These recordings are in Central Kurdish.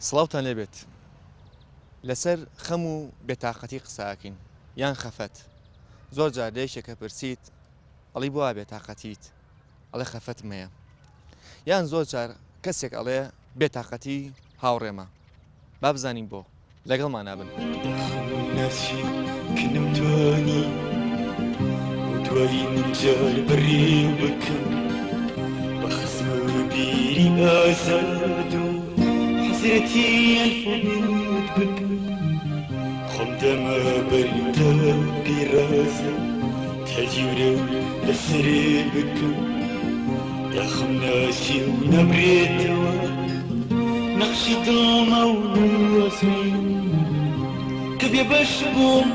سڵاوتان لێبێت لەسەر خەم و بێتاقەتی قساکەین یان خەفەت زۆر جار لێشێکە پرسیت ئەڵی بووە بێتاقەتیت ئەڵێ خەفەتمەیە یان زۆر جار کەسێک ئەڵێ بێتاقەتی هاوڕێمە با بزانین بۆ لەگەڵمان نابن ناسی کنم توانی دوایی من جار بڕێ بکەم بە خەسم و بیری ئازاد و حەسرەتی ئەلفۆمێت بکەم خۆم دەمە بەریتە پیرازە تەجیورە لەسەرێ بکەم یاخم ناسی و نەبرێتەوە نەخشی دڵمە و نوەسمی کە بێبەش بووم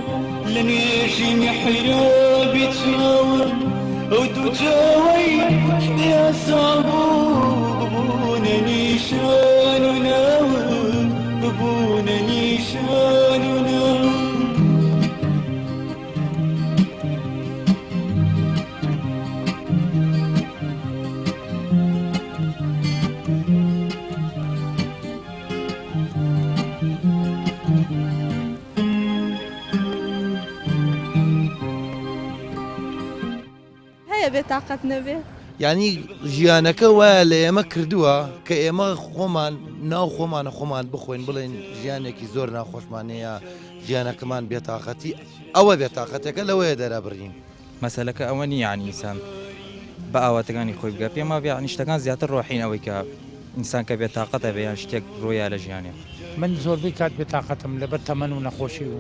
لە نوێژی میحرابی چاوم ئەو دوو جاوەی دیاسا بوو ببوونە نیشان و ناوم ببوونە نیشان و ناوم بێتاقەت نەبێ یعنی ژیانەکە وایە لە ئێمە کردووە کە ئێمە خۆمان ناو خۆمانە خۆمان بخۆین بڵێن ژیانێکی زۆر ناخۆشمانەیە ژیانەکەمان بێتاقەتی ئەوە بێتاقەتەکە لەوەیە دەرەبڕین مەسەلەکە ئەوە نیە یعنی ئینسان بە ئاواتەکانی خۆی بگە پێما یعنی شتەکان زیاتر ڕۆحین ئەوەی کە ئینسان کە بێتاقەتە بێ یان شتێک ڕۆیە لە ژیانێ من زۆربەی کات بێتاقەتم لەبەر تەمەن و نەخۆشی و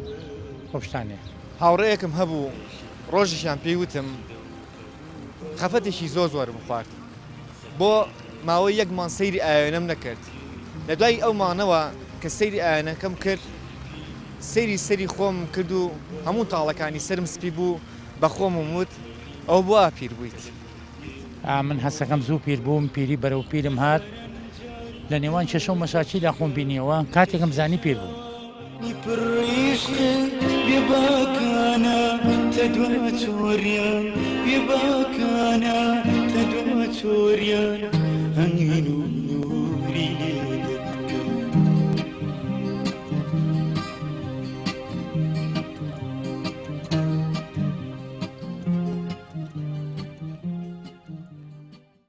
خۆشتانێ هاوڕەیەکم هەبوو ڕۆژێکیان پێی وتم خەفەتێکی زۆرم خوارد بۆ ماوەی یەکمان سەیری ئاوێنەم نەکرد لە دوای ئەو مانەوە کە سەیری ئاوێنەکەم کرد سەیری خۆم کرد و هەموو تاڵەکانی سرم سپی بوو بە خۆم وت ئەو بووە پیر بوویت من هەستەکەم زوو پیر بووم پیری بەرەو پیرم هات لە نێوان کێشە و مەساچیدا خۆم بینیەوە کاتێکم زانی پیر بوو بێباکانە تەدوە چۆریان بێباکانە تەدوە چۆریان هەنگین و نووری لێ دەکەم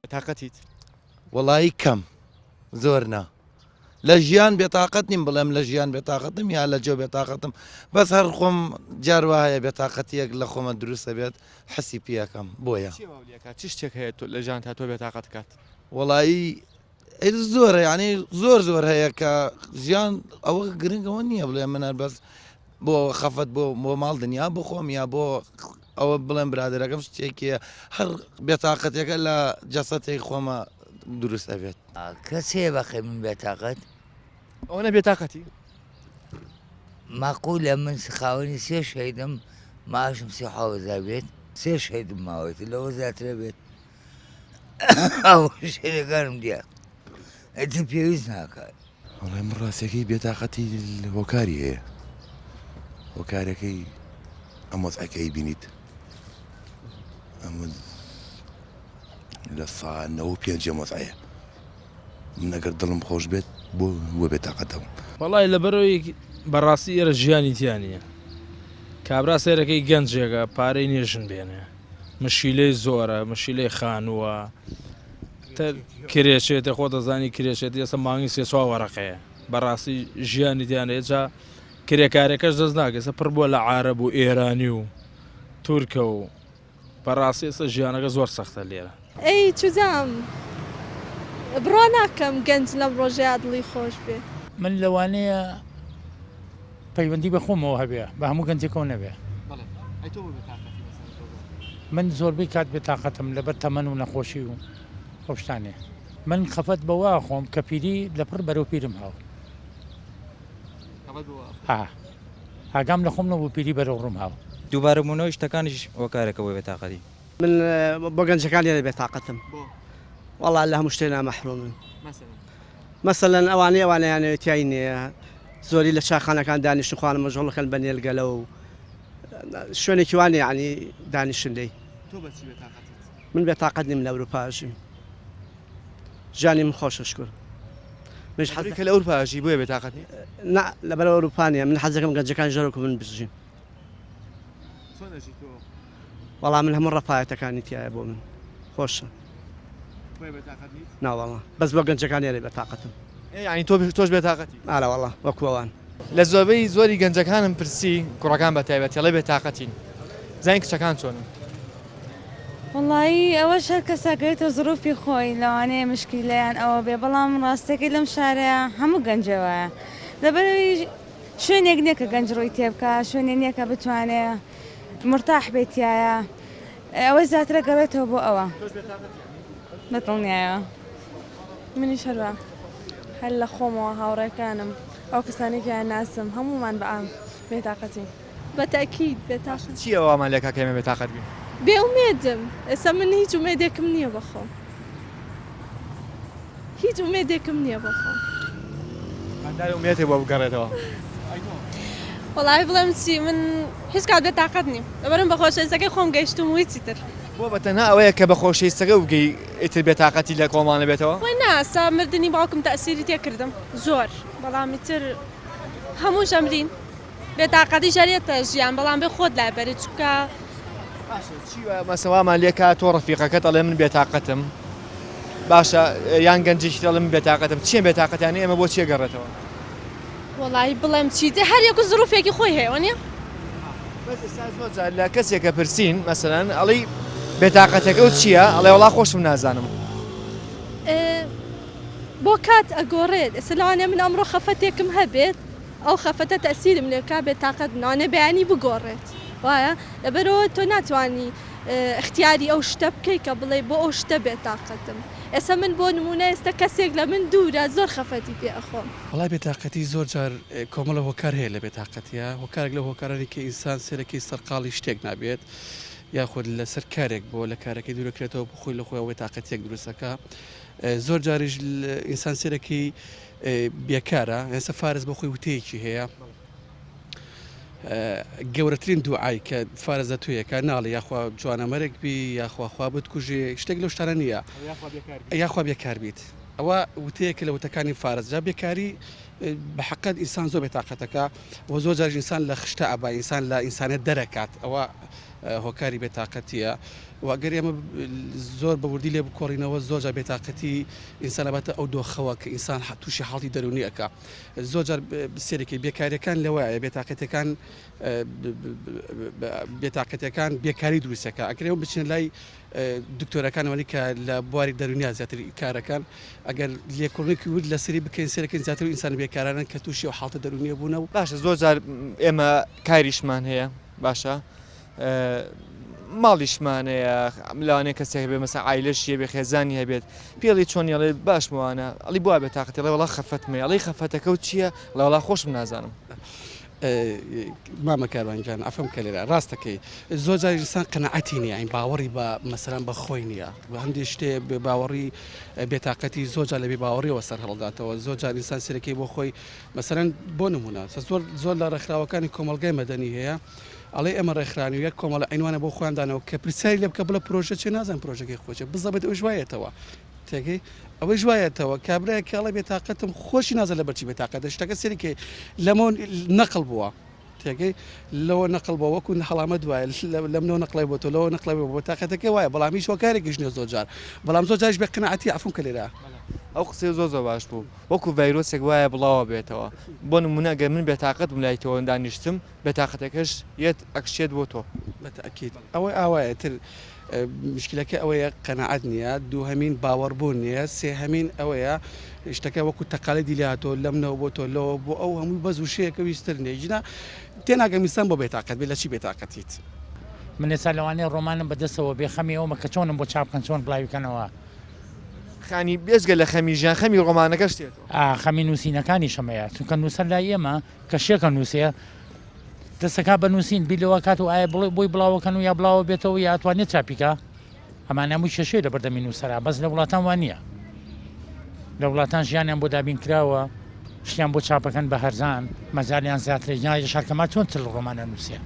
بێتاقەتیت وەڵایی کەم زۆر نا لە ژیان بێتاقەت نیم بڵێم لە ژیان بێتاقەتم یا لە جێ بێتاقەتم بەس هەر خۆم جاروایە بێتاقەتیەک لە خۆمە دروستە بێت حەسی پیەکەم بۆیە چ شتێک هەیە لە ژیان تا تۆ بێتاقەت کات وەڵایی زۆرە یعنی زۆر هەیە کە ژیان ئەوە گرنگەوە نییە بڵێ منە بەس بۆ خەفەت بۆ ماڵ دنیا بخۆم یا بۆ ئەوە بڵێم برادەرەکەم شتێکیە هەر بێتاقەتەکە لە جەسەتی خۆمە دروست ئەبێت کەسێ بەخێ من بێتاقەت ئەوە بێتاقەتی ماقولە من خاوەنی سێ شەیدم ماشم سێ حاوەزا بێت سێ شەیدم ماوەیت لەوە زیاترە بێت ئەو شێرەکانم دیە ئەتر پێویست ناکات وەڵای من ڕاستیەکەی بێتاقەتی هۆکاری هەیە هۆکارەکەی ئەمۆزەکەی بینیت ئەمە لە ساعت 95 مۆزایە من ئەگەر دڵم خۆش بێت بۆ بێتاقەتەوە وەڵای لەبەرەوەی بەڕاستی ئێرە ژیانی تیانە کابرا سێرەکەی گەنجێکە پارەی نێژن بێنێ مشیلەی زۆرە مشیلەی خانووە کرێچێتە خۆ دەزانی کرێچێت ئێستا مانگی سێ سوا وەرەقەیە بەڕاستی ژیانی دیانە جا کرێکارەکەش دەست ناکەسە پڕ بووە لە عارەب و ئێرانی و تورکە و بەڕاستی ئێستا ژیانەکە زۆر سەختە لێرە ئەی چوزام بڕۆ ناکەم گەنج لەم ڕۆژەیە دڵی خۆش بێ من لەوانەیە پەیوەندی بە خۆمەوە هەبێ بە هەموو گەنجێکەوە نەبێ من زۆربەی کات بێتاقەتم لەبەر تەمەن و نەخۆشی و خۆشتانێ من خەفەت بەوا خۆم کە پیری لەپڕ بەرەو پیرم هاو ئاگام لە خۆم نەبوو پیری بەرەو ڕووم هاو دووبارەبوونەوەی شتەکانیش وەکارێکە بۆ بێتاقەتی من بۆ گەنجەکانی بێتاقەتم وەڵا لە هەموو شتێ نامەحرومن مەسەلەن ئەوانەیە تیای نییە زۆری لە چاخانەکان دانیشتن خوانە مەژۆڵەکەن بە نێلگەلە و شوێنێکی وانێ ینی دانیشتن لێی من بێتاقەت نیم لە ئەوروپاژیم ژانی من خۆشە شکر مش حز کە لە ئەوروپاژی بۆیە بێتاقەت نیت نا لەبەر ئەوروپانیە من حەزەکەم گەنجەکان ژەرۆکە من بژین وەڵام من هەموو ڕەفایەتەکانی تایە بۆ من خۆشە ناوەڵا بەس بۆ گەنجەکان ێرە بێتاقەتم یعنی تۆش بێتاقەتی ئارە وەڵا وەکوەوان لە زۆربەی زۆری گەنجەکانم پرسی کوڕەکان بە تایبەتیڵێ بێتاقەتین زانین کچەکان چۆنن وڵایی ئەوە شەر کەساگەێتە زروفی خۆی لەوانەیە مشکیلیان ئەوە بێ بەڵام ڕاستەکەی لەم شارەیە هەموو گەنجەوەیە لەبەرەوەی شوێنێک نییە کە گەنج ڕۆی تێبکە شوێنێ نییە کە بتوانێت مرتاح بێتیایە ئەوە زیاترە گەڕێتەوە بۆ ئەوە بەدڵنیایە منی شەروە هەر لە خۆمەوە هاوڕێکانم ئەو کەسانێکیان ناسم هەمومان بەعام بێتاقەتین بەتەکیید بێتاقەت چی ئەومان لێکا کەمە بێتاقەت بین بێومێدم ئێستا من هیچ ومێدێکم نییە بەخۆم هیچ ومێدێکم نییە بەخۆم ومێتی بۆ بگەڕێتەوە وڵای بڵێم چی من هیچ کات بێتاقەت نیم لەبەرم بەخۆشەویستەکەی خۆم گەیشتم ویچی تر بۆ بەتەنها ئەوەیە کە بە خۆشەویستەکە وگەی ئیتر بێتاقەتی لە کۆمانە بێتەوە وای ناسا مردنی باوکم تەسیری تێکردم زۆر بەڵامی تر هەموو ژەمرین بێتاقەتی ژەرێتە ژیان بەڵام بێ خۆت لابەرە چکە مەسەوامان لێکا تۆ ڕەفیقەکەت ئەڵێ من بێتاقەتم باشە یان گەنجێکی دەڵێ من بێتاقەتم چیە بێتاقەتیانی ئێمە بۆ چیە گەڕێتەوە وڵی بڵێم چیتە هەر یەک زروفێکی خۆی هەیە نیە لە کەسێکە پرسین مەسەرەن ئەڵی بێتاقەتەکە و چییە ئەڵێ وڵا خۆشم نازانم بۆ کات ئەگۆڕێت ئێستا لەوانێ من ئەمڕۆ خەفەتێکم هەبێت ئەو خەفەتە تەسیرم لێکا بێتاقەت ناوانێ بەیانی بگۆڕێت وایە لەبەرەوە تۆ ناتوانانی اختیاری ئەو شتە بکەی کە بڵێ بۆ ئەو شتە بێتاقەتم ئێستا من بۆ نمونە ئێستا کەسێک لە من دوورە زۆر خەفەتی پێ ئەخۆم وڵای بێتاقەتی زۆر جار کۆمەڵە هۆکار هەیە لە بێتاقەتیە هۆکارێک لە هۆکارانی کە ئینسان سێرەکەی سەرقاڵی شتێک نابێت یاخود لەسەر کارێک بۆ لە کارەکەی دوورەکرێتەوە بخۆی لە خۆی بێتاقەتێک دروستەکە زۆر جاریش ئینسان سێرەکەی بێکارە ئێستا فارز بۆ خۆی وتەیەکی هەیە گەورەترین دوعای کە فارزە تویەکە ناڵی یاخوا جوانەمەرێک بی یاخواخوا بتکوژێ شتێک لەو شتانە نییە یاخوا بێکار بیت ئەوە وتەیەکە لە وتەکانی فارزجا بێکاری بە حقت ئینسان زۆر بێتاقەتەکە و زۆر جار ئینسان لە خشتە ئەبا ئینسان لە ئینسانێت دەرەکات ئەوە هۆکاری بێتاقەتیە واگەر ئێمە زۆر بەوردی لێ بکۆڕینەوە زۆرجار بێتاقەتی ئینسان لەباتە ئەو دۆخەوە کە ئینسان تووشی حاڵی دەرونی ئەکا زۆرجار سێرەکەی بێکاریەکان لەوەیە بێتاقەتەکان بێکاری دروستەکە ئەگەرێەوە بچین لای دکتۆرەکانەوەی کە لە بواری دەرونیا زیاتر کارەکان ئەگەر لێکۆڵێکی ود لە سری بکەین سێرەکەن زیاتر ئینسان بێکارانن کە تووشی و حاڵتە دەرونیە بوونە و باشە زۆرجار ئێمە کاریشمان هەیە باشە ماڵیشمانەیە لەوانەیە کەسێک بێ مەسە عیلەشیە بێ خێزانی هەبێت پێڵی چۆنیڵێ باشمەوانە ئەڵی بووە بێت تااقەتی لە وڵا خەفەتمێ ئەڵی خەفەتەکە و چییە لە وڵا خۆشم نازانم مامە کاروانجان ئەفەم کە لێرە ڕاستەکەی زۆر جار ئینسان قەنەعەتی نییە ئەین باوەڕی بە مەسەران بە خۆی نییە بە هەندێک شتێ بێ باوەڕی بێتاقەتی زۆر جار لە بێ باوەڕیەوە سەر هەڵداتەوە زۆر جار ئینسان سەرەکەی بۆ خۆی مەسەرەن بۆ نمونە زۆر لە ڕێکخراوەکانی کۆمەلگای مەدەنی هەیە ئەڵێ ئەمە ڕێکخرانی و یەک کۆمەڵە ئەینوانە بۆ خۆیاندانەوە کە پرسیاری لێ بکە بڵە پرۆژە چێ نازان پرۆژەکەی خۆچێ بزەبێت ئەو ژوایەتەوە تێگەی ئەوەی ژوایەتەوە کابراایە کاڵە بێتاقەتم خۆشی نازە لە بەرچی بێتاقەتە شتەکە سێریکە لەمە نەقل بووە تێگەی لەوە نەقل بۆ وەکو هەڵامە دوایە لەمنەوە نەقڵی بۆ تۆ لەوە نەقڵی بۆ تاقەتەکە وایە بەڵامیش وەکارێکیش نیە زۆر جار بەڵام زۆر جارش بێ قەنەعەتی ئەفەم کە لێرە ئەو قسەی زۆر باش بوو وەکو ڤایرۆسێک وایە بڵاوە بێتەوە بۆ نمونە گەر من بێتاقەت بم لای تۆ دانیشتم بێتاقەتەکەش یەت ئەکشێت بۆ تۆ بەتەکیید ئەوەی ئاوایە تر مشکلەکە ئەوەیە قەنەعەت نییە دووهەمین باوەڕبوون نییە سێهەمین ئەوەیە شتەکە وەکو تەقالێدی لاتۆ لەمنەوە بۆ تۆ لەوە بۆ ئەو هەموو بە زووشەیەکە ویستر نییە تێناگەم ئینسان بۆ بێتاقەت بێت لە چی بێتاقەتیت من ێستا لەوانەیە ڕۆمانم بەدەستەوە بێخەمیەوە مەکە چۆنم بۆ چاپکەن چۆن بڵاویکەنەوە خانی بێزگە لە خەمی ژیان خەمی ڕۆمانەکە شتێت خەمی نووسینەکانی شەمەیە چونکە نووسەر لای ئێمە کە شێکە نووسێ دەستەکە بە نووسین بیلەوە کات و ئایا بۆی بڵاوەکەن و یا بڵاوە بێتەوە یا ئەتوانێت چاپیکە ئەمان هەمووی شەشێ لە بەردەمی نووسەرا بەس لە وڵاتان وان نییە لە وڵاتان ژیانیان بۆ دابین کراوە شتیان بۆ چاپەکەن بە هەرزان مەزالیان زیاترە یا شارکەما چۆن تر ڕۆمانە نووسێ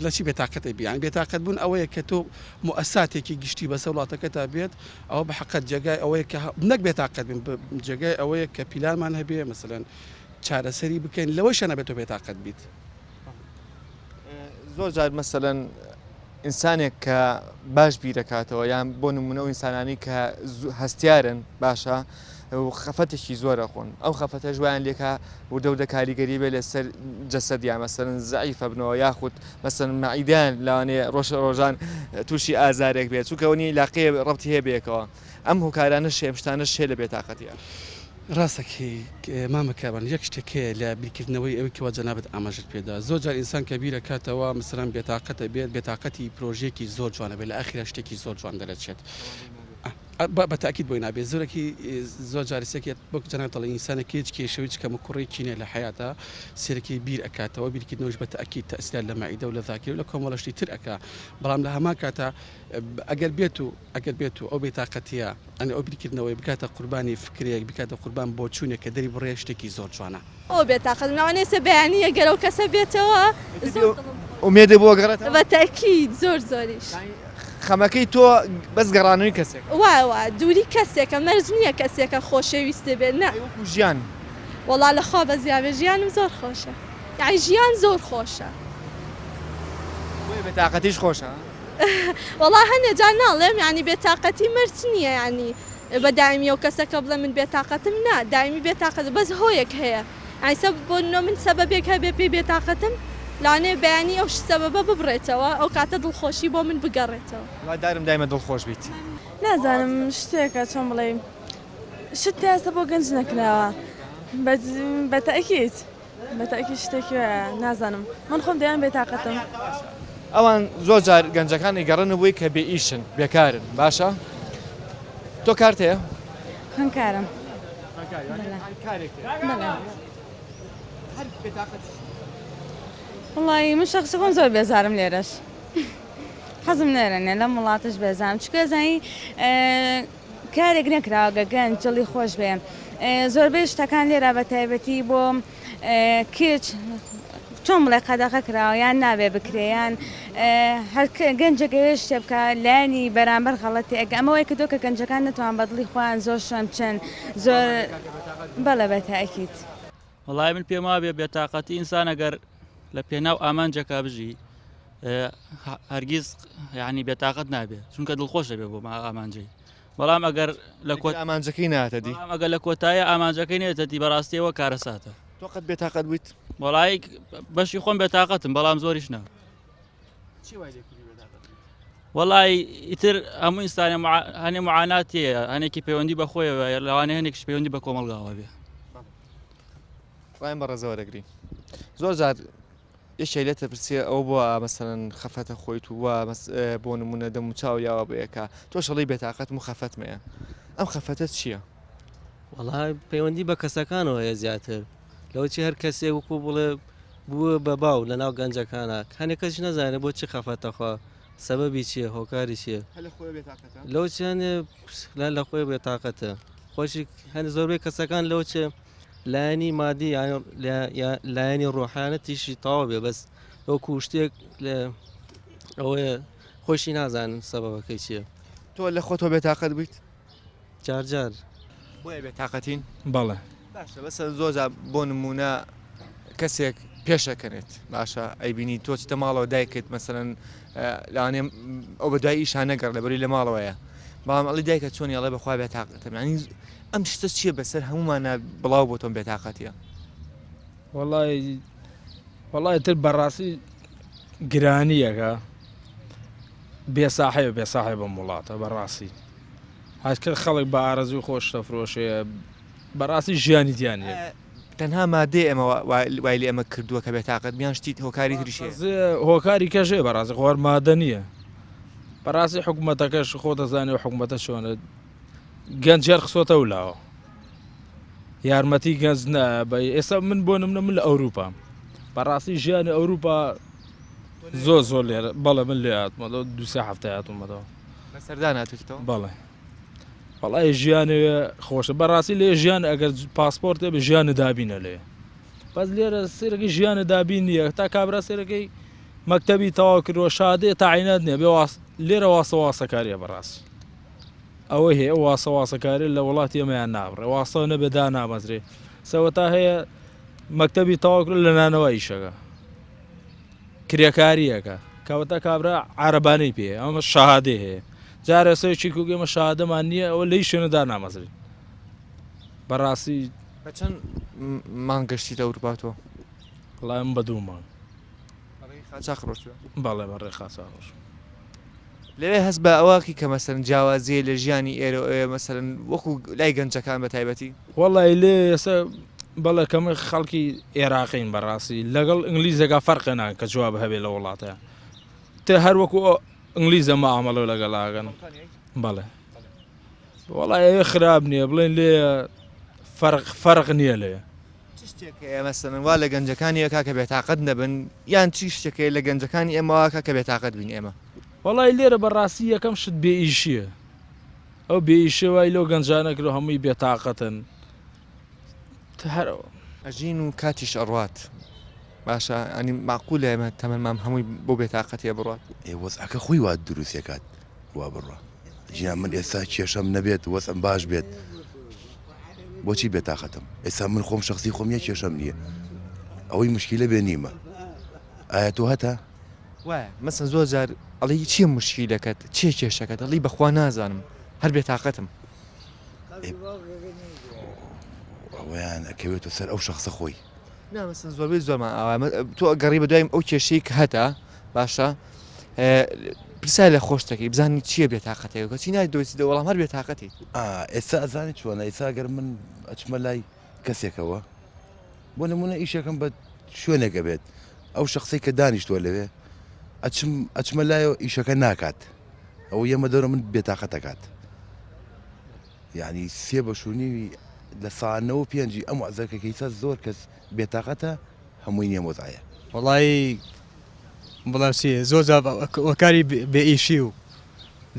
لە چی بێتاقەتی بیان بێتاقەت بوون ئەوەیە کە تۆ مؤسساتێکی گشتی بەسەر وڵاتەکەتا بێت ئەوە بە حقت جێگای ئەوەیە کە نەک بێتاقەت بن جێگای ئەوەیە کە پیلانمان هەبێ مثلەن چارەسەری بکەین لەوەی شەنە بێت تۆ بێتاقەت بیت زۆر جار مەسەلەن ئینسانێک کە باش بیرەکاتەوە یان بۆ نمونە و ئینسانانی کە هەستیارن باشە و خەفەتێکی زۆرە خۆن ئەو خەفەتە ژوایان لێکا و دەودە کاریگەری بێ لەسەر جەسەدیان مەسەرن زعیفە بنەوە یاخود مەسەن مەعیدیان لەوانێ ڕۆژان تووشی ئازارێک بێت چووکەونی لاقەیە ڕەبتی هەیە بێکەوە ئەم هۆکارانە شێمشتانە شێ لە بێتاقەتیە ڕاستەکەی مامەکەبان یەک شتێکەیە لە بیرکردنەوەی ئەوەی کەوا جەنابەت ئاماژت پێدا زۆر جار ئینسان کە بیرەکاتەوە مثلەن بێتاقەتە بێت بێتاقەتی پرۆژێکی زۆر جوانە بێت لە ئاخرە شتێکی زۆر جوان دەرەچێت بەتاکیید بۆی نابێت زۆرەکی زۆر جارسێکێت بۆ جەناتەڵی ئینسانێکی هیچ کێشەوەی کەمە کوڕی کینێ لە حیاتە سێرەکی بیر ئەکاتەوە بیرکردنەوەش بەتاکیید تەسیلات لە مائیدە و لە ذاکر و لە کۆمەڵەشتی تر ئەکا بەڵام لە هەمان کاتە ئەگەر بێت و ئەو بێتاقەتیە ئەنی ئەو بیرکردنەوەی بکاتە قوربانی فکرێک بکاتە قوربان بۆ چوونێک کە دەری بڕێ شتێکی زۆر جوانە ئەو بێتاقەت ناوانێسە بەیانیە گەرەو کەسە بێتەوە ئومێدە بۆ گەڕێت بەتاکیید زۆر زۆریش خەمەکەی تۆ بەس گەڕانەوەی کەسێک وایە دووری کەسێکە مەرج نییە کەسێکە خۆشەویستە بێت نە ژیان وەڵا لەخوا بە زیاوێ ژیانم زۆر خۆشە یعنی ژیان زۆر خۆشە بێتاقەتیش خۆشە وەڵا هەنێ جار ناڵێم ینی بێتاقەتی مەرج نییە ینی بە دایمی ئەو کەسەکە بڵێ من بێتاقەتم نا دایمی بێتاقەت بەس هۆیەک هەیە ئایسە بۆ من سەبەبێک هەبێ پێی بێتاقەتم لاانێ بەیانی ئەو سەبەبە ببڕێتەوە ئەو کاتە دڵخۆشی بۆ من بگەڕێتەوە وادارم دایمە دڵخۆش بیت نازانم شتێکە چۆن بڵێ شت تاسە بۆ گەنج نەکراوە بەتەکی شتێکی نازانم من خۆم دەیان بێتاقەتم ئەوان زۆر جار گەنجەکانی گەڕنەوەی کە بێ ئیشن بێکارن باشە تۆ کارت هەیە؟ هەنکارم وڵی من شخصی خۆم زۆر بێزارم لێرەش حەزم نێرەنێ لەم وڵاتش بێزانم چکە زانی کارێک نەکراوە گەنج جڵی خۆش بێ زۆربەی شتەکان لێرە بە تایبەتی بۆ کچ چۆن بڵێ قەدەقە کراوە یان نابێ بکرێیان گەنجەکەوێ شتێ بکە لایانی بەرامبەر غەڵەتی ئەگە ئەمەوەی کە دۆ کە گەنجەکان نتوان بەدڵی خۆیان زۆر شۆن چەند زۆر بەڵێ بە تاکیید وڵای من پێم وابێ بێتاقەتی ئینسان ئەگەر لە پێناو ئامانجەکە بژی هەرگیز یعنی بێتاقەت نابێت چونکە دڵخۆش دەبێت بۆ ئامانجەی بەڵام ئەگەر لە ئامانجەکەی ناتەدی ئەگەر لە کۆتایە ئامانجەکەی نێتەتی بەڕاستیەوە کارەساتە تۆقەت بێتاقەت بوویت وڵای بەشی خۆم بێتاقەتم بەڵام زۆریش نا وڵای ئیتر هەموو ئینسانە هەنێ معاناتیە هەنێکی پەیوەندی بە خۆیەوە لەوانە هەنێکیش پەیوەندی بە کۆمەڵگاوە بێ ڕایم بە ڕێزەوە دەگری زۆر جار یەکێک لێتە پرسیە ئەو بۆ مەسەرەن خەفەتە خۆیت و بۆ نمونە دەم و چاو یاوە بەیەکە تۆ شەڵی بێتاقەت و خەفەتمەیە ئەم خەفەتت چییە؟ وەڵای پەیوەندی بە کەسەکانەوە هەیە زیاتر لەوەی هەر کەسێک وەکو بڵێ بووە بە باو لە ناو گەنجەکانە هەنێک کەس نەزانێت بۆ چی خەفەتەخوا سەبەبی چییە هۆکاری چییە لەو چیانێ لە خۆی بێتاقەتە خۆشی هەنی زۆربەی کەسەکان لەو چێ لایەنی مادی لایەنی ڕۆحانە تیشی تاوا بێ بەس وەکو شتێک ئەوەیە خۆشی نازانن سەبەبەکەی چییە تۆ لە خۆ تۆ بێتاقەت بوویت؟ جار بۆیە بێتاقەتین؟ بەڵێ باشە بەسە زۆر بۆ نمونە کەسێک پێشەکەنێت باشە ئەیبینی تۆ چتە ماڵەوە دایکت مەسەرەن لەوانێ ئەو بە دوای ئیشان نەگەڕ لەبەری لە ماڵەوەیە بەڵام ئەڵی دایکە چۆنی ئەڵێ بەخوا بێتاقەتم ینی ئەم شتە چییە بەسەر هەمومانە بڵاو بۆ تۆم بێتاقەتیە؟ وەڵای تر بەڕاستی گرانیەکە بێساحێ بەم وڵاتە بەڕاستی هەشکرد خەڵک بە ئارەزوی خۆش دەفرۆشەیە بەڕاستی ژیانی دیانێ تەنها مادێ ئەمە وای لێ ئەمە کردووە کە بێتاقەت میان شتیت هۆکاری تریشێ هۆکاری کەژێ بەڕاستی خۆوار مادە نییە بەڕاستی حکوومەتەکەش خۆ دەزانێ و حکوومەتە چۆنە گەنج هەر خسۆتە ولاوە یارمەتی گەنج بە ئێستا من بۆ نمونە من لە ئەوروپام بەڕاستی ژیانی ئەوروپا زۆر لێرە بەڵێ من لێ هاتمەوە دوسێ هەفتە هاتوومەتەوە بەسەردا ناتوێتەوە بەڵێ وەڵای ژیانێ خۆشە بەڕاستی لێ ژیان ئەگەر پاسپۆرتێ بە ژیانە دابینە لێ بەس لێرە سێرەکەی ژیانە دابین نییە تا کابرا سێرەکەی مەکتەبی تەواو کردووە شادێ تاعینات نییە بێ لێرە واسەواسەکاریە بەڕاستی ئەوە هەیە واسەواسەکاری لە وڵاتی ئێمەیان نابڕێ واسە نەبێدا نامەزرێ سەوەتا هەیە مەکتەبی تەواو کرد لە نانەوە ئیشەکە کرێکاریەکە کەواتە کابرا عارەبانەی پێ ئەمە شەهادێ هەیە جارە سەرکی کوگەمە شەهادەمان نییە ئەوە لی شوێنەدا نامەزرێ بەڕاستی بە چەند مانگەشتیتە ئەوروپا تۆ وڵای من بە 2 مانگ خاچاق ڕۆژوە بەڵێ بەڕێ خاچاق لەوێ هەست بە ئەوەکی کە مەسەرن جیاوازیە لە ژیانی ئێرە مەسەرن وەکو لای گەنجەکان بە تایبەتی وەڵی لێ ئێستا بەڵێ کەمە خەڵکی عێراقین بەڕاستی لەگەڵ ئینگلیزەکە فەرقێنان کە جواب هەبێ لە وڵاتەیە تێ هەر وەکو ئینگلیزە مەعامەڵە لەگەڵاگەن بەڵێ وەڵی ئەوێ خراب نییە بڵێن لێ فەرق نییە لێ شتێکەیە مەسەرن وا لە گەنجەکانی ئەکا کە بێتاقەت نەبن یان چی شتێکەیە لە گەنجەکانی ئێمەواکە کە بێتاقەت بین ئێمە وەڵی لێرە بەڕاستی یەکەم شت بێئیشیە ئەو بێئیشە وای لەو گەنجانەکرۆ هەمووی بێتاقەتن هەرەوە ئەژین و کاتیش ئەڕوات باشە ئەنی ماقولە ئێمە تەمەمان هەمووی بۆ بێتاقەتیە بڕات وەزعەکە خۆی وا دروستەکات وا بڕە ژیان من ئێستا کێشەم نەبێت وەسم باش بێت بۆچی بێتاقەتم ئێستا من خۆم شخصی خۆم یە کێشەم نییە ئەوەی مشکیلە بێ نیمە ئایا تۆ هەتا وایە مەسە زۆر جار ئەڵی چییە مشکیلەکەت چێ کێشەکەت ئەڵی بەخوا نازانم هەر بێتاقەتم ئەویان ئەکەوێتە سەر ئەو شخصە خۆی نامەسن زۆربەی زۆرمان ئاوا تۆ گەڕی بە دواییم ئەو کێشەی کە هەتا باشە پرسای لە خۆشتەکەی بزانانی چییە بێتاقەتەکە چی نای دۆچی دەوەڵام هەر بێتاقەتی ئێستا ئەزانانی چۆنە ئێستا گەر من ئەچمە لای کەسێکەوە بۆ نمونە ئیشەکەم بە شوێنێکە بێت ئەو شخصی کە دانیشتووە لەوێ ئەچمە لایەوە ئیشەکە ناکات ئەو یەمە دەورە من بێتاقەتەکات یعنی سێ بەشونی لە ساانەوە پێنجی ئەم عزەکەکەیسا زۆر کەس بێتاقەتە هەمووی نییە مۆزایە وڵی بڵام چی زۆر وەکاری بێئیشی و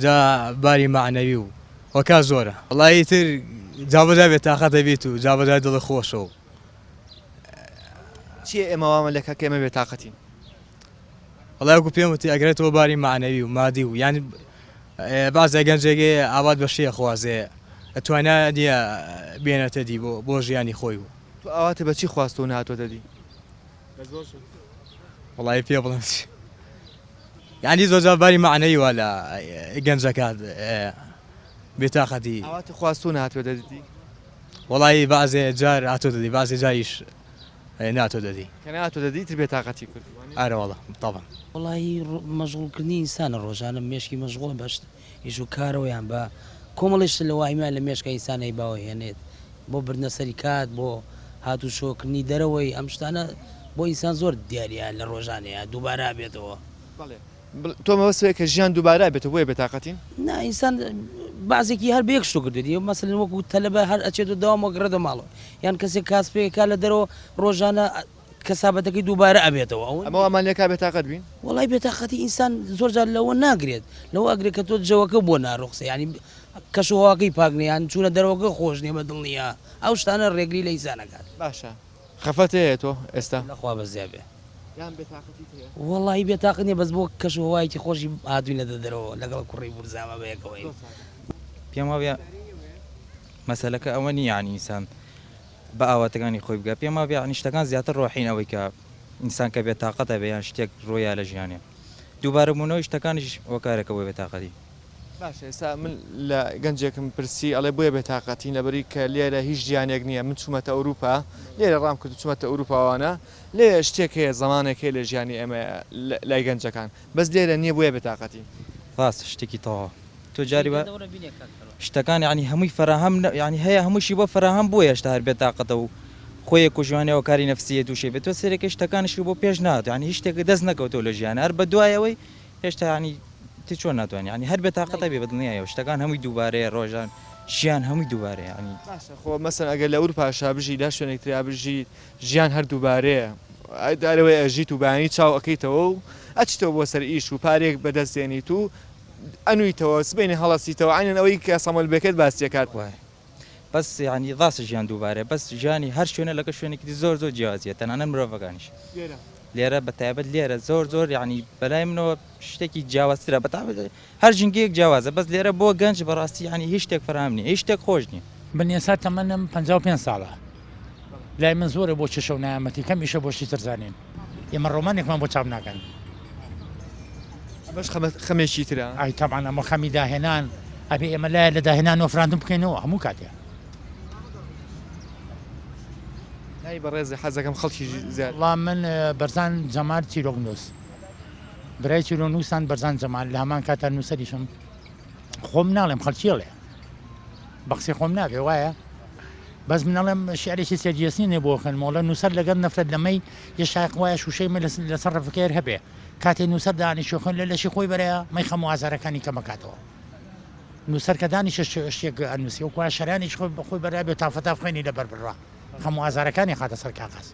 جا باری معنەوی و وەکا زۆرە وڵی تر جابەدا بێتاقەتە بیت و جابەدا دڵی خۆشەوە چیە ئێمە وامە لەکە کە ئێمە بێتاقەتین وڵایکو پێم وتی ئەگرێتەوە باری معنەوی و مادی و یانی بازە گەنجێگێ ئاوات بەشیە خوازێ ئەتوانە دیە بێنێتە دی بۆ ژیانی خۆی و تو ئاواتە بەچی خواستەوە نهاتۆ دەدی وڵی پێ بڵم یعنی زۆرجار باری معنەوی وا لە گەنجەکات بێتاقەتی ئاواتە خواستەوە نهاتۆ دەدی وڵی بازێ جار هاتۆ دەدی بازێ جاریش ناتۆ دەدی کە نهاتۆ دەدی تر بێتاقەتی کرد ئارەوەڵە طبعا وڵی مەشغوڵکردنی ئینسانە ڕۆژانە مێشکی مەشغوڵ بەشت ئیش و کارەوەیان بە کۆمەڵیش لە وایمان لە مێشکە ئینسانەی باوە هێنێت بۆ بردنە سەری کات بۆ هاتو شۆکردنی دەرەوەی ئەم شتانە بۆ ئینسان زۆر دیاریە لە ڕۆژانەیە دووبارە بێتەوە تۆ مەوەسەیە کە ژیان دووبارە بێتە بۆیە بێتاقەتین نا ئینسان بازێکی هەر بەیەک شتۆ کردێتی مەسەلەن وەکو تەلەبە هەر ئەچێت و داوامەوە گڕێتە ماڵەوە یان کەسێک کاسپێکا لە دەرەوە ڕۆژانە کەسابەتەکەی دووبارە ئەبێتەوە ئەمە ئەمانەکە بێتاقەت بین وڵی بێتاقەتی ئینسان زۆرجار لەوە ناگرێت لەوە ئەگرێت کە تۆ جەوەکە بۆ ناڕۆخسە ینی کەشەواکەی پاکنیان چوونە دەرەوەکە خۆش نیە بە دڵنیە ئەو شتانە ڕێگری لە ئینسانەکات باشە خەفەت هەیە تۆ ئێستا لەخوا بەزیابێ وڵی بێتاقت نیە بەس بۆ کەشەوایکی خۆشی هاتوینە دەرەوە لەگەڵ کوڕی بورزامە بەیەکەوەی پێم وابێ مەسەلەکە ئەوە نی یانی ئینسان بە ئاواتەکانی خۆی بگە پێم وابێ ینی شتەکان زیاتر ڕۆحین ئەوەی کە ئینسان کە بێتاقەتە بێ یان شتێک ڕۆیە لە ژیانێ دووبارە بوونەوەی شتەکانیش وەکارێکە بۆ بێتاقەتی باشە ئێستا من لە گەنجێکم پرسی ئەڵێ بۆیە بێتاقەتین لەبەری کە لێرە هیچ ژیانێک نییە من چوومەتە ئەوروپا لێرە ڕام کرد چوومەتە ئەوروپاوانە لێ شتێک هەیە زەمانێک هەیە لە ژیانی ئێمە لای گەنجەکان بەس لێرە نییە بۆیە بێتاقەتی ڕاست شتێکی تەواو تۆ جاری بە شتەکان ینی هەمووی فراهەم ینی هەیە هەمووشی بۆ فراهەم بووە هێشتا هەر بێتاقەتە و خۆیە کوژوانەوە کاری نەفسیە تووشێ بێت تۆ سەرێکی شتەکانشی بۆ پێش نات ینی هیچ شتێک دەست نەکەوتەوە لە ژیانە هەر بە دوایەوەی هێشتا ینی تی چۆن ناتوانانی ینی هەر بێتاقەتە بێ بەدڵنیایە شتەکان هەمووی دووبارەیە ڕۆژان ژیان هەمووی دووبارەیە ینی خۆ مەسەن ئەگەر لە ئەوروپاشا بژی لا شوێنێکتریا بژی ژیان هەر دووبارەیە دارەوەی ئەژیت و بەیانی چاو ئەەکەیتەوە و ئەچیتەوە بۆ سەر ئیش و پارێک بەدەستێنیت و ئەنوویتەوە سبینی هەڵەسیتەوە عینەن ئەوەی کە سەمەل بێکێت باسیەکات وایە بەس ینی ڕاستە ژیان دووبارێ بەس ژیانی هەر شوێنە لەکە شوێنێکی زۆر زۆر جیازیە تەنانەت مرۆڤەکانیش لێرە بەتایبەت لێرە زۆر ینی بەلای منەوە شتێکی جیاوازترە بەتابەت هەر ژنگەیەک جیاوازە بەس لێرە بۆ گەنج بەڕاستی ینی هیچ شتێک فراهم نیە هیچ شتێک خۆش نییە بنێسا تەمەنم 55 ساڵە لای من زۆرە بۆ چشە و نایەمەتی کەمیشە بۆشی ترزانین ئێمە ڕۆمانێکمان بۆ چاپ ناکەن باش خەمێکی ترە ئای تەبعان ئەمە خەمی داهێنان ئەبێ ئێمە لایە لە داهێنان وەفراندن بکەینەوە هەموو کاتێ نای بەڕێزی حەزەکەم خەڵکی زیاد وڵام من بەرزان جەمال چیرۆکنووس برای چیرۆنووسان بەرزان جەمال لە هەمان کاتە نووسەریشم خۆم ناڵێم خەڵکیڵێ بەخسی خۆم نابێ وایە بەس منەڵێم شعرێکی سێرجێسنی بۆ خوێنمەوە نووسەر لەگەڵ نەفرەت لەمەی یە شایق وایە شوشەی من لەسەر ڕفکەر هەبێ کاتێ نووسەر دانیشتۆ خوێن لە لەشی خۆی بەرەیە مەی خەم و ئازارەکانی کەمەکاتەوە نووسەر کە دانیشە شتێک ئەنووسی و کوای شەرانیش خۆی بەرای بێ تافەتا خوێنی لەبەر بڕا خەم و ئازارەکانی خاتە سەر کاغەز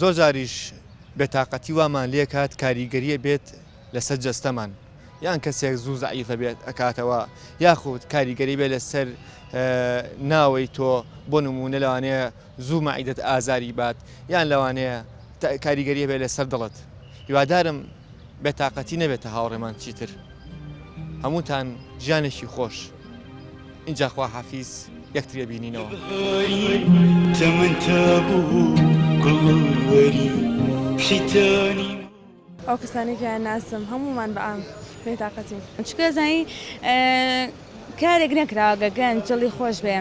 زۆر جاریش بێتاقەتی وامان لێ کات کاریگەریە بێت لەسەر جەستەمان یان کەسێک زوو زعیفە بێت ئەکاتەوە یاخود کاریگەری بێت لەسەر ناوەی تۆ بۆ نمونە لەوانەیە زوو مەعیدەت ئازاری بات یان لەوانەیە کاریگەریە بێت لەسەر دڵت هیوادارم بێتاقەتی نەبێتە هاوڕێمان چیتر هەمووتان ژیانێکی خۆش اینجا خوا حافیز یەکترە بینینەوە ئەو کەسانی کە ناسم هەمومان بەئام بێتاقەتی چکە زانی کارێک نەکراوە گەگەن جڵی خۆش بێ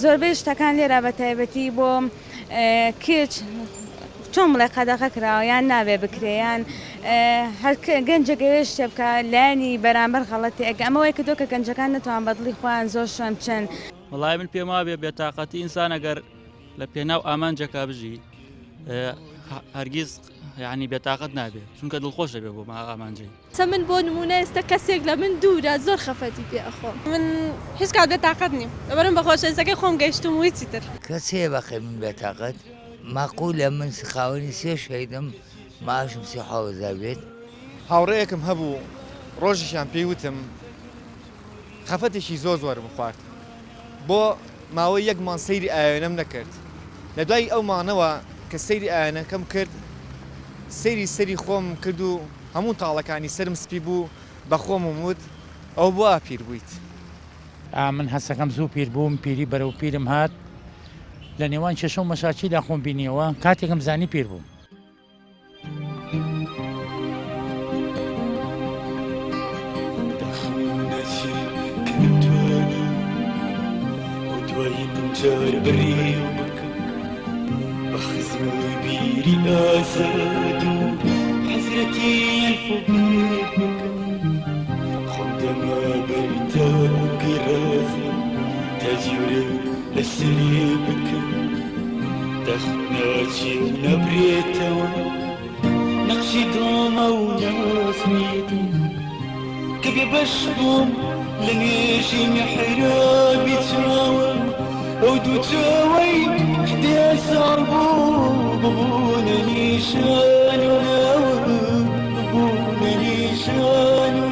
زۆربەی شتەکان لێرە بە تایبەتی بۆ کچ چۆن بڵێ قەدەغە کراوە یان نابێ بکرێیان هەر گەنجەگەوێ شتێ بکە لایانی بەرامبەر غەڵەتی ئەگە ئەمەوەی کردو کە گەنجەکان نەتوان بەدڵی خۆیان زۆر شوێن بچن وڵای من پێم وابێ بێتاقەتی ئینسان ئەگەر لە پێناو ئامانجەکە بژی هەرگیز یعنی بێتاقەت نابێت چونکە دڵخۆش دەبێت بۆ ئامانجەی من بۆ نمونە ئێستا کەسێک لە من دوورە زۆر خەفەتی پێ ئەخۆم من هیچ کات بێتاقەت نیم لەبەرم بەخۆشەویستەکەی خۆم گەیشتم ویچی تر کەسێ بەخێ من بێتاقەت ماقولە من خاوەنی سێ شەیدم ماشم سی حەوەزە بێت هاوڕەیەکم هەبوو ڕۆژیشان پێی وتم خەفەتێکی زۆرم خوارد بۆ ماوەی یەک مان سەیری ئاوێنەم نەکرد لە دوای ئەو مانەوە کە سەیری ئاوێنەکەم کرد سەری خۆم کرد و هەموو تاڵەکانی سرم سپی بوو بە خۆم وت ئەو بۆ پیر بوویت من هەستەکەم زوو پیر بووم پیری بەرەو پیرم هات لە نێوان چێشە و مەشاچیدا خۆم بینیەوە کاتێکم زانی پیر بووم جار بريومك بخزم بيري آساد حسرتي الفوقك خدما برتاك رازي تجور لسريبك دخناتي نبريتوا نقشي دوما وناسميتي كبي بشبوم لنيشي محرابي تراوي ودو تاوي حدي صعبو بونا نيشان وناوي بونا نيشان